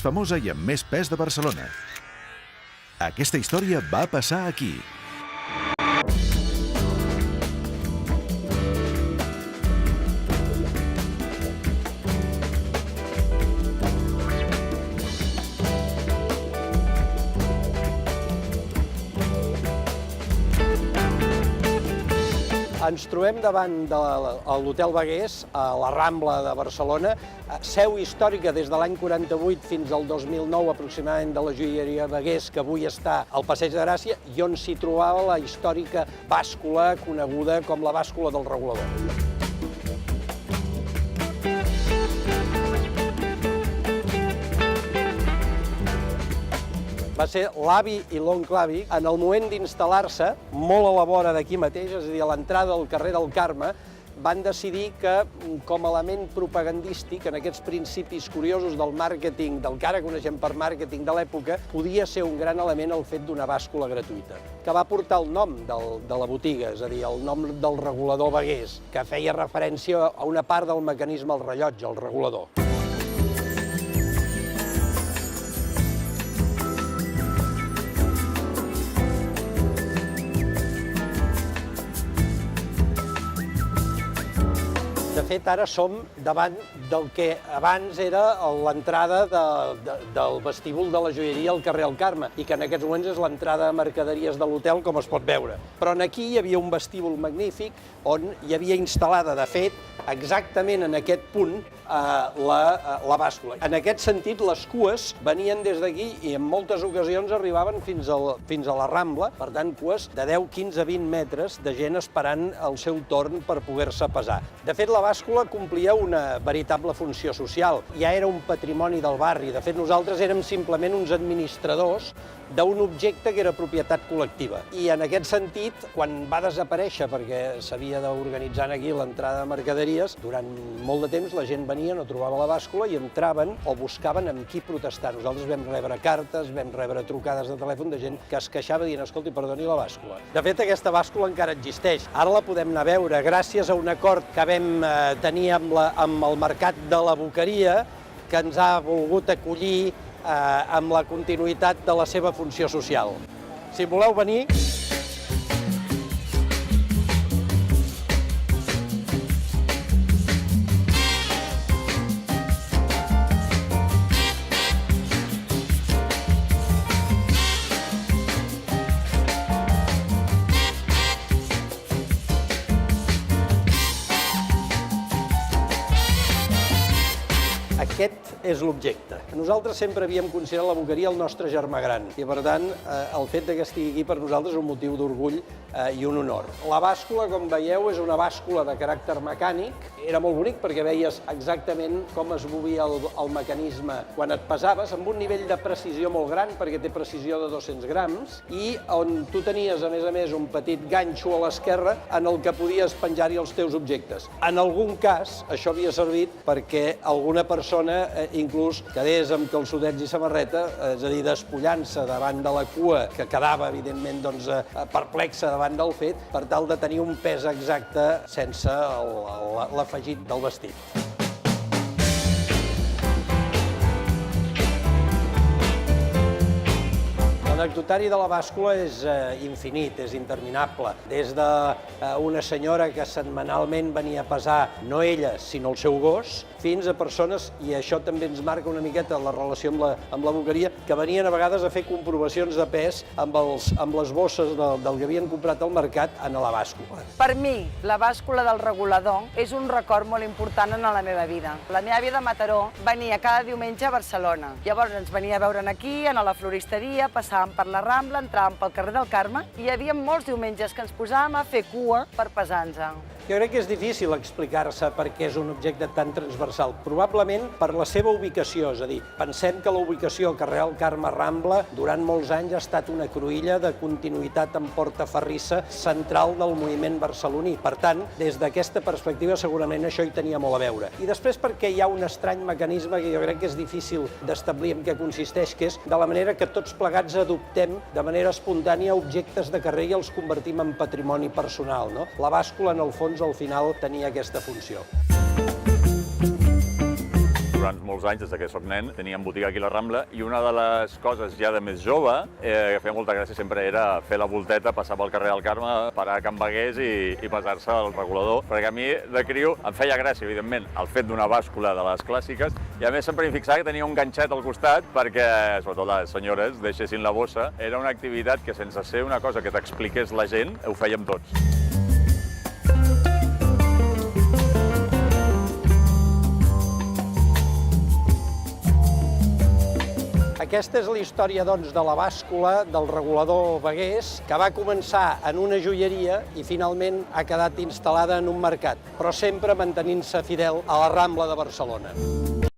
famosa i amb més pes de Barcelona. Aquesta història va passar aquí. Ens trobem davant de l'Hotel Vegués, a la Rambla de Barcelona, seu històrica des de l'any 48 fins al 2009 aproximadament de la joieria Vegués, que avui està al Passeig de Gràcia, i on s'hi trobava la històrica bàscula coneguda com la bàscula del regulador. Va ser l'avi i l'oncle avi, en el moment d'instal·lar-se, molt a la vora d'aquí mateix, és a dir, a l'entrada del carrer del Carme, van decidir que, com a element propagandístic, en aquests principis curiosos del màrqueting, del que ara coneixem per màrqueting de l'època, podia ser un gran element el fet d'una bàscula gratuïta, que va portar el nom de la botiga, és a dir, el nom del regulador Vegués, que feia referència a una part del mecanisme del rellotge, el regulador. De fet, ara som davant del que abans era l'entrada del vestíbul de la joieria al carrer del Carme i que en aquests moments és l'entrada de mercaderies de l'hotel, com es pot veure. Però aquí hi havia un vestíbul magnífic on hi havia instal·lada, de fet, exactament en aquest punt, la bàscula. En aquest sentit, les cues venien des d'aquí i en moltes ocasions arribaven fins a la Rambla, per tant, cues de 10, 15, 20 metres de gent esperant el seu torn per poder-se pesar. De fet, la bàscula complia una veritable funció social. Ja era un patrimoni del barri. De fet, nosaltres érem simplement uns administradors d'un objecte que era propietat col·lectiva. I en aquest sentit, quan va desaparèixer, perquè s'havia d'organitzar aquí l'entrada de mercaderies, durant molt de temps la gent venia, no trobava la bàscula i entraven o buscaven amb qui protestar. Nosaltres vam rebre cartes, vam rebre trucades de telèfon de gent que es queixava dient, escolti, perdoni la bàscula. De fet, aquesta bàscula encara existeix. Ara la podem anar a veure gràcies a un acord que vam tenir amb el mercat de la Boqueria, que ens ha volgut acollir amb la continuïtat de la seva funció social. Si voleu venir... Aquest és l'objecte. Nosaltres sempre havíem considerat la Boqueria el nostre germà gran i, per tant, el fet que estigui aquí per nosaltres és un motiu d'orgull i un honor. La bàscula, com veieu, és una bàscula de caràcter mecànic. Era molt bonic perquè veies exactament com es movia el mecanisme quan et pesaves, amb un nivell de precisió molt gran, perquè té precisió de 200 grams, i on tu tenies, a més, un petit ganxo a l'esquerra en el que podies penjar-hi els teus objectes. En algun cas, això havia servit perquè alguna persona inclús quedés amb calçotets i samarreta, és a dir, despullant-se davant de la cua, que quedava, evidentment, perplexa davant del fet, per tal de tenir un pes exacte sense l'afegit del vestit. L'anecdotari de la bàscula és infinit, és interminable. Des d'una senyora que setmanalment venia a pesar, no ella, sinó el seu gos, fins a persones, i això també ens marca una miqueta la relació amb la Boqueria, que venien a vegades a fer comprovacions de pes amb les bosses del que havien comprat al mercat a la bàscula. Per mi, la bàscula del regulador és un record molt important en la meva vida. La meva àvia de Mataró venia cada diumenge a Barcelona. Llavors ens venia a veure'n aquí, a la floristeria, passàvem per la Rambla, entràvem pel carrer del Carme i hi havia molts diumenges que ens posàvem a fer cua per pesar-nos. Jo crec que és difícil explicar-se per què és un objecte tan transversal. Probablement per la seva ubicació, és a dir, pensem que la ubicació al carrer del Carme Rambla durant molts anys ha estat una cruïlla de continuïtat en Portaferrissa central del moviment barceloní. Per tant, des d'aquesta perspectiva segurament això hi tenia molt a veure. I després perquè hi ha un estrany mecanisme que jo crec que és difícil d'establir en què consisteix, que és de la manera que tots plegats adoptem de manera espontània objectes de carrer i els convertim en patrimoni personal, no? La bàscula, en el fons, al final tenia aquesta funció. durant molts anys, des que soc nen, teníem botiga aquí a la Rambla, i una de les coses ja de més jove que feia molta gràcia sempre era fer la volteta, passar pel carrer del Carme, parar a Can Bagués i passar-se al regulador, perquè a mi, de criu, em feia gràcia, evidentment, el fet d'una bàscula de les clàssiques, i a més sempre em fixava que tenia un ganxet al costat perquè, sobretot les senyores, deixessin la bossa. Era una activitat que, sense ser una cosa que t'expliqués la gent, ho fèiem tots. Aquesta és la història, doncs, de la bàscula del regulador Bagués, que va començar en una joieria i finalment ha quedat instal·lada en un mercat, però sempre mantenint-se fidel a la Rambla de Barcelona.